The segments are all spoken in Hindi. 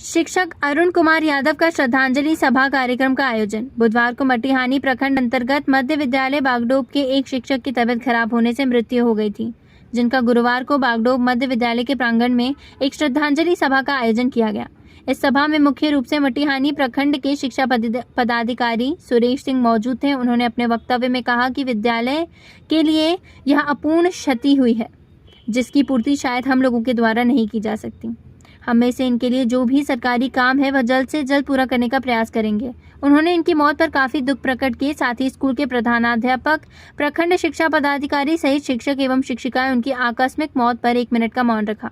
शिक्षक अरुण कुमार यादव का श्रद्धांजलि सभा कार्यक्रम का आयोजन। बुधवार को मटिहानी प्रखंड अंतर्गत मध्य विद्यालय बागडोब के एक शिक्षक की तबीयत खराब होने से मृत्यु हो गई थी, जिनका गुरुवार को बागडोब मध्य विद्यालय के प्रांगण में एक श्रद्धांजलि सभा का आयोजन किया गया। इस सभा में मुख्य रूप से मटिहानी प्रखंड के शिक्षा पदाधिकारी सुरेश सिंह मौजूद थे। उन्होंने अपने वक्तव्य में कहा कि विद्यालय के लिए यह अपूर्ण क्षति हुई है, जिसकी पूर्ति शायद हम लोगों के द्वारा नहीं की जा सकती। हम में से इनके लिए जो भी सरकारी काम है वह जल्द से जल्द पूरा करने का प्रयास करेंगे। उन्होंने इनकी मौत पर काफी दुख प्रकट किए। साथ ही स्कूल के प्रधानाध्यापक, प्रखंड शिक्षा पदाधिकारी सहित शिक्षक एवं शिक्षिकाएं उनकी आकस्मिक मौत पर 1 मिनट का मौन रखा।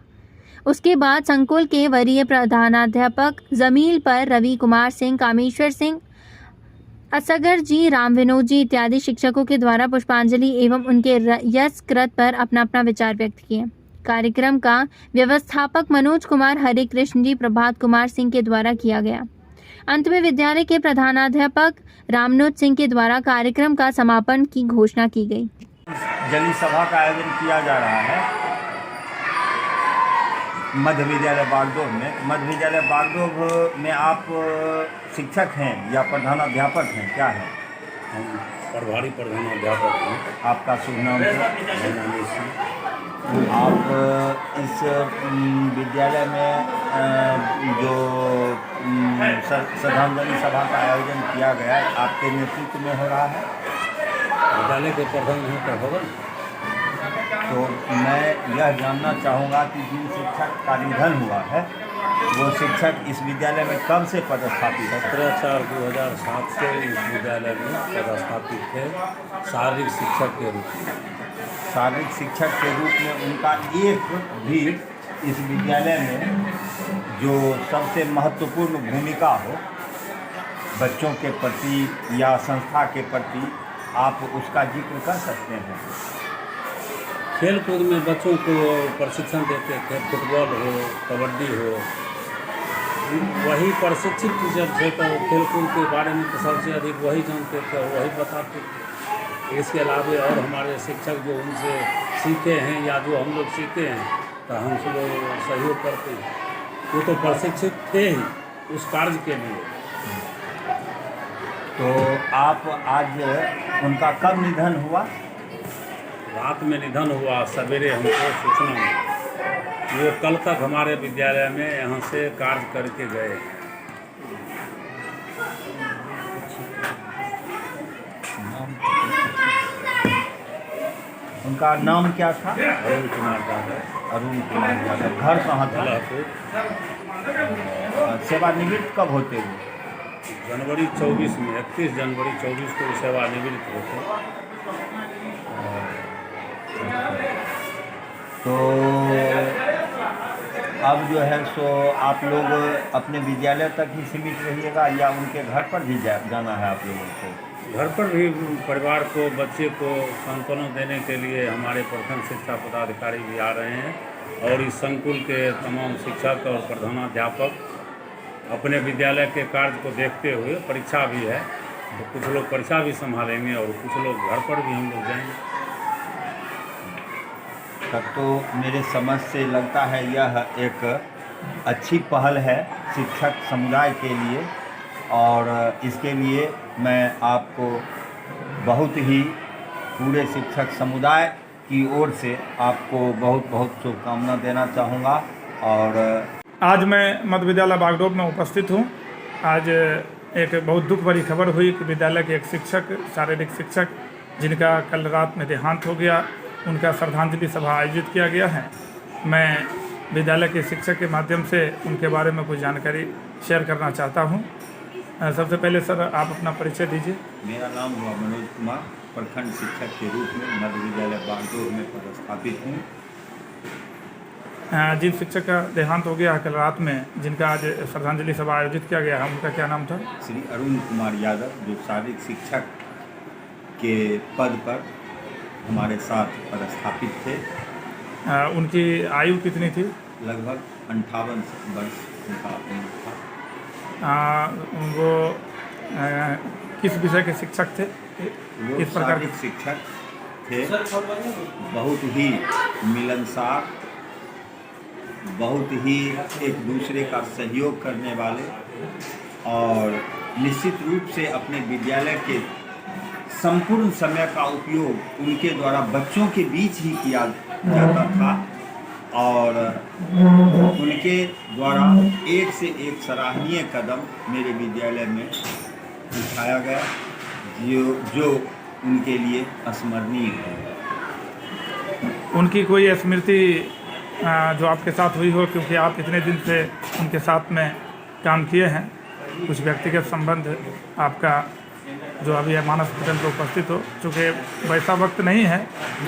उसके बाद संकुल के वरीय प्रधानाध्यापक जमील पर रवि कुमार सिंह, कामेश्वर सिंह, असगर जी, राम विनोद जी इत्यादि शिक्षकों के द्वारा पुष्पांजलि एवं उनके यशकृत पर अपना अपना विचार व्यक्त किए। कार्यक्रम का व्यवस्थापक मनोज कुमार, हरे कृष्ण जी, प्रभात कुमार सिंह के द्वारा किया गया। अंत में विद्यालय के प्रधानाध्यापक रामनोद सिंह के द्वारा कार्यक्रम का समापन की घोषणा की गई। जली सभा का आयोजन किया जा रहा है मध्य विद्यालय बागडोब में। मध्य विद्यालय बागडोब में आप शिक्षक हैं या प्रधानाध्यापक हैं, क्या है? प्रभारी प्रधानाध्यापक हैं। आपका शुभ नाम है? आप इस विद्यालय में जो श्रद्धांजलि सभा का आयोजन किया गया है, आपके नेतृत्व में हो रहा है? विद्यालय के प्रधान हैं तो होगा। तो मैं यह जानना चाहूँगा कि जिन शिक्षक का निधन हुआ है वो शिक्षक इस विद्यालय में कब से पदस्थापित है? 17/4/2007 से इस विद्यालय में पदस्थापित थे शारीरिक शिक्षक के रूप में। शारीरिक शिक्षक के रूप में उनका एक भी इस विद्यालय में जो सबसे महत्वपूर्ण भूमिका हो बच्चों के प्रति या संस्था के प्रति, आप उसका जिक्र कर सकते हैं? खेल कूद में बच्चों को प्रशिक्षण देते थे। फुटबॉल हो, कबड्डी हो, वही प्रशिक्षित टीचर थे। तो खेल कूद के बारे में तो सबसे अधिक वही जानते थे, वही बताते थे। इसके अलावा और हमारे शिक्षक जो उनसे सीखे हैं या जो हम लोग सीखे हैं तो हम सब लोग सहयोग करते हैं। वो तो प्रशिक्षित थे ही उस कार्य के लिए। तो आप आज उनका कब निधन हुआ? रात में निधन हुआ, सवेरे हमको सूचना मिली। वो कल तक हमारे विद्यालय में यहाँ से कार्य करके गए। उनका नाम क्या था? अरुण कुमार यादव। अरुण कुमार यादव। घर कहाँ था? सेवानिवृत्त कब होते हुए? जनवरी 24 में, 31 जनवरी 24 को सेवानिवृत्त होते। तो अब जो है सो आप लोग अपने विद्यालय तक ही सीमित रहिएगा या उनके घर पर भी जाना है आप लोगों को? घर पर भी परिवार को, बच्चे को सांत्वना देने के लिए हमारे प्रखंड शिक्षा पदाधिकारी भी आ रहे हैं और इस संकुल के तमाम शिक्षक और प्रधानाध्यापक अपने विद्यालय के कार्य को देखते हुए, परीक्षा भी है तो कुछ लोग परीक्षा भी संभालेंगे और कुछ लोग घर पर भी हम लोग जाएंगे। तब तो मेरे समझ से लगता है यह एक अच्छी पहल है शिक्षक समुदाय के लिए, और इसके लिए मैं आपको बहुत ही पूरे शिक्षक समुदाय की ओर से आपको बहुत बहुत शुभकामना देना चाहूँगा। और आज मैं मध्य विद्यालय बागडोब में उपस्थित हूँ। आज एक बहुत दुख भरी खबर हुई कि विद्यालय के एक शिक्षक, शारीरिक शिक्षक, जिनका कल रात में देहांत हो गया, उनका श्रद्धांजलि सभा आयोजित किया गया है। मैं विद्यालय के शिक्षक के माध्यम से उनके बारे में कुछ जानकारी शेयर करना चाहता हूँ। सबसे पहले सर, आप अपना परिचय दीजिए। मेरा नाम हुआ मनोज कुमार, प्रखंड शिक्षक के रूप में मध्य विद्यालय बागडोब में पदस्थापित हूँ। जिन शिक्षक का देहांत हो गया कल रात में, जिनका आज श्रद्धांजलि सभा आयोजित किया गया है, उनका क्या नाम था? श्री अरुण कुमार यादव, जो शारीरिक शिक्षक के पद पर हमारे साथ पदस्थापित थे। उनकी आयु कितनी थी? लगभग 58 वर्ष उनका उम्र था। वो किस विषय के शिक्षक थे? किस प्रकार के शिक्षक थे? बहुत ही मिलनसार बहुत ही एक दूसरे का सहयोग करने वाले और निश्चित रूप से अपने विद्यालय के संपूर्ण समय का उपयोग उनके द्वारा बच्चों के बीच ही किया जाता था और उनके द्वारा एक से एक सराहनीय कदम मेरे विद्यालय में उठाया गया जो उनके लिए स्मरणीय है। उनकी कोई स्मृति जो आपके साथ हुई हो, क्योंकि आप इतने दिन से उनके साथ में काम किए हैं, कुछ व्यक्तिगत संबंध आपका जो अभी है मानस पटल पर उपस्थित हो, चूँकि वैसा वक्त नहीं है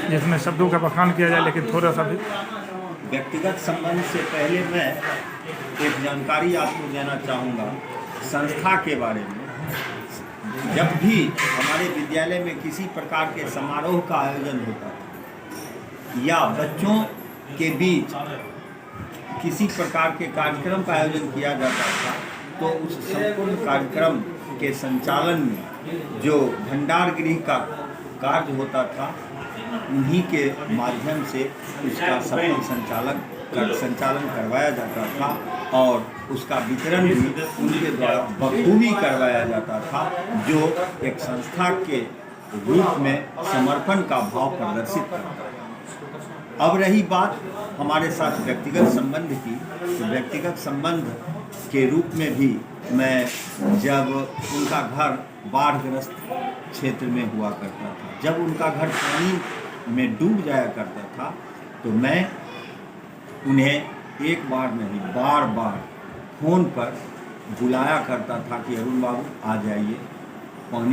जिसमें शब्दों का बखान किया जाए, लेकिन थोड़ा सा भी व्यक्तिगत संबंध से पहले मैं एक जानकारी आपको देना चाहूँगा संस्था के बारे में। जब भी हमारे विद्यालय में किसी प्रकार के समारोह का आयोजन होता था या बच्चों के बीच किसी प्रकार के कार्यक्रम का आयोजन किया जाता था, तो उस संपूर्ण कार्यक्रम के संचालन में जो भंडार गृह का कार्य होता था, उन्हीं के माध्यम से उसका सफल संचालन करवाया जाता था और उसका वितरण भी उनके द्वारा बखूबी करवाया जाता था, जो एक संस्था के रूप में समर्पण का भाव प्रदर्शित करता था। अब रही बात हमारे साथ व्यक्तिगत संबंध की, तो व्यक्तिगत संबंध के रूप में भी मैं जब उनका घर बाढ़ग्रस्त क्षेत्र में हुआ करता था, जब उनका घर पानी में डूब जाया करता था, तो मैं उन्हें एक बार नहीं बार बार फ़ोन पर बुलाया करता था कि अरुण बाबू आ जाइए, पानी